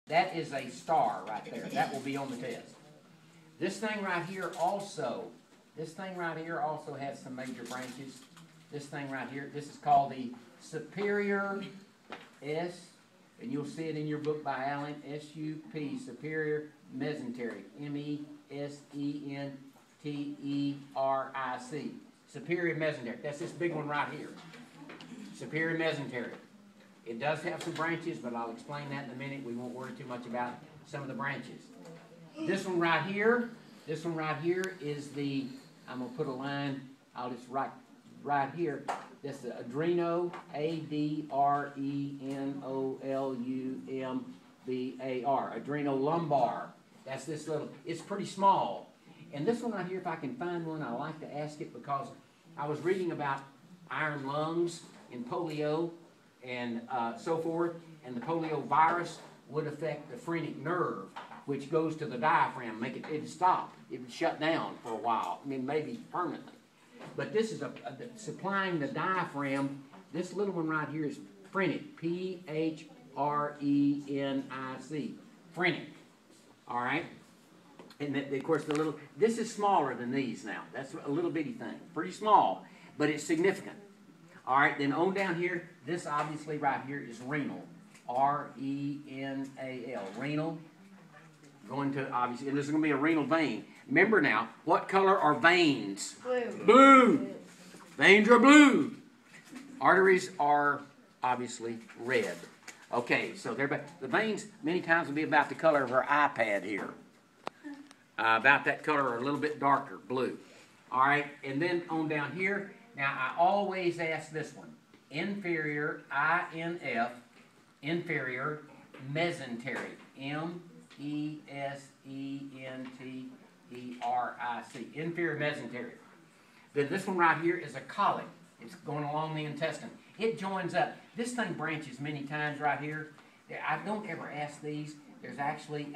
That is a star right there. That will be on the test. This thing right here also has some major branches. This thing right here, this is called the superior S, and you'll see it in your book by Allen, S-U-P, superior mesenteric, M-E-S-E-N-T-E-R-I-C. Superior mesenteric. That's this big one right here. Superior mesenteric. It does have some branches, but I'll explain that in a minute. We won't worry too much about some of the branches. This one right here is the, I'm going to put a line, I'll just write right here. That's the adreno, A-D-R-E-N-O-L-U-M-B-A-R, adrenolumbar. That's this little, it's pretty small. And this one right here, if I can find one, I like to ask it because I was reading about iron lungs and polio and so forth, and the polio virus would affect the phrenic nerve, which goes to the diaphragm, make it stop. It would shut down for a while, I mean maybe permanently. But this is supplying the diaphragm. This little one right here is phrenic, P-H-R-E-N-I-C, phrenic, all right? And of course this is smaller than these now. That's a little bitty thing, pretty small, but it's significant. All right, then on down here, this obviously right here is renal, R-E-N-A-L, renal, going to obviously, and this is going to be a renal vein. Remember now, what color are veins? Blue. Blue. Veins are blue. Arteries are obviously red. Okay, so the veins many times will be about the color of our iPad here. About that color or a little bit darker, blue. All right, and then on down here, now I always ask this one, inferior, I-N-F, inferior, mesenteric, M-E-S-E-N-T-E-R-I-C, inferior mesenteric. Then this one right here is a colic. It's going along the intestine. It joins up. This thing branches many times right here. I don't ever ask these. There's actually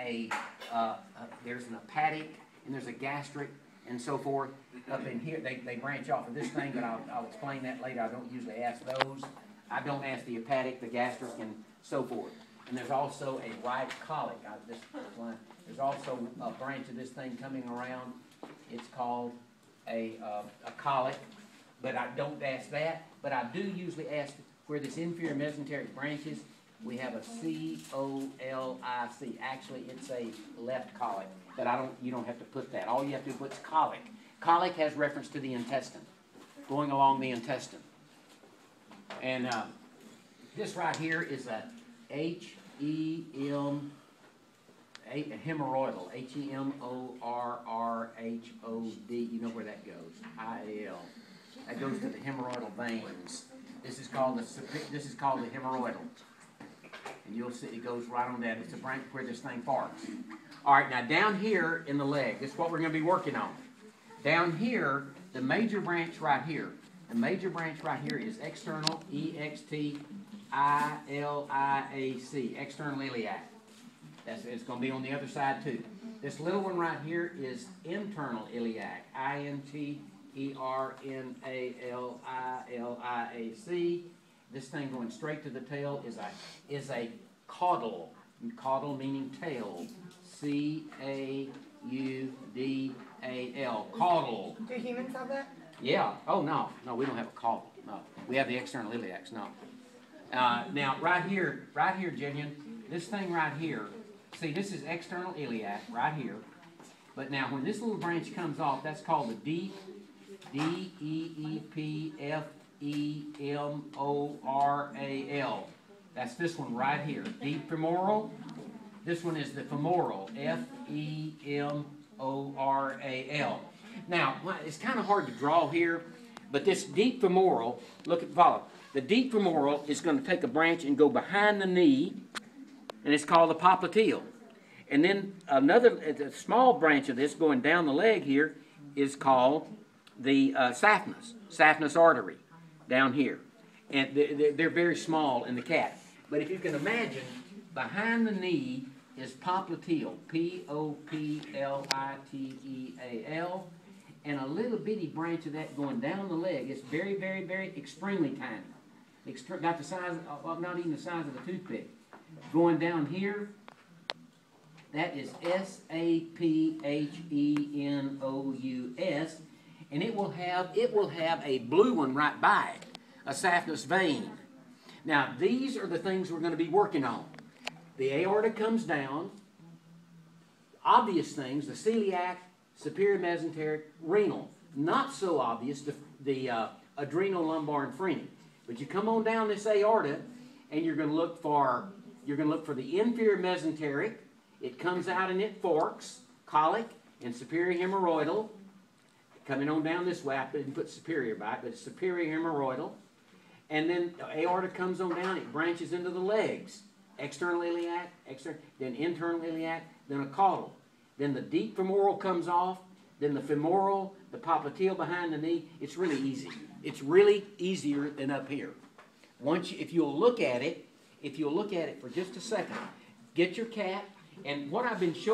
there's an hepatic and there's a gastric and so forth up in here. They branch off of this thing, but I'll explain that later. I don't usually ask those. I don't ask the hepatic, the gastric, and so forth. And there's also a right colic. There's also a branch of this thing coming around. It's called a colic, but I don't ask that. But I do usually ask where this inferior mesenteric branches. We have a C-O-L-I-C. Actually, it's a left colic, but you don't have to put that. All you have to put is colic. Colic has reference to the intestine, going along the intestine. And this right here is a H-E-M, hemorrhoidal, H-E-M-O-R-R-H-O-D. You know where that goes, I-A-L. That goes to the hemorrhoidal veins. This is called the hemorrhoidal. And you'll see it goes right on that. It's a branch where this thing parks. All right, now down here in the leg, this is what we're going to be working on. Down here, the major branch right here. The major branch right here is external, E-X-T-I-L-I-A-C, external iliac. It's going to be on the other side too. This little one right here is internal iliac, I-N-T-E-R-N-A-L-I-L-I-A-C. This thing going straight to the tail is a caudal. Caudal meaning tail. C-A-U-D-A-L. Caudal. Do humans have that? Yeah. Oh, no. No, we don't have a caudal. No. We have the external iliacs. No. Now, right here, Jillian, this thing right here, see, this is external iliac right here. But now, when this little branch comes off, that's called the deep, D-E-E-P-F-E-M-O-R-A-L. That's this one right here. Deep femoral. This one is the femoral. F-E-M-O-R-A-L. Now, it's kind of hard to draw here, but this deep femoral, follow. The deep femoral is going to take a branch and go behind the knee, and it's called the popliteal. And then a small branch of this going down the leg here is called the saphenous artery down here. And they're very small in the cat. But if you can imagine, behind the knee is popliteal, P-O-P-L-I-T-E-A-L, and a little bitty branch of that going down the leg. It's very, very, very extremely tiny. About the size, not even the size of a toothpick. Going down here That is Saphenous, and it will have a blue one right by it, a saphenous vein. Now these are the things we're going to be working on. The aorta comes down. Obvious things: the celiac, superior mesenteric, renal. Not so obvious: the adrenal, lumbar, and phrenic. But you come on down this aorta, and you're going to look for the inferior mesenteric. It comes out and it forks, colic and superior hemorrhoidal. Coming on down this way, I didn't put superior by it, but it's superior hemorrhoidal. And then the aorta comes on down, it branches into the legs. External iliac, then internal iliac, then a caudal. Then the deep femoral comes off, then the femoral, the popliteal behind the knee. It's really easy. It's really easier than up here. If you'll look at it for just a second, get your cap, and what I've been showing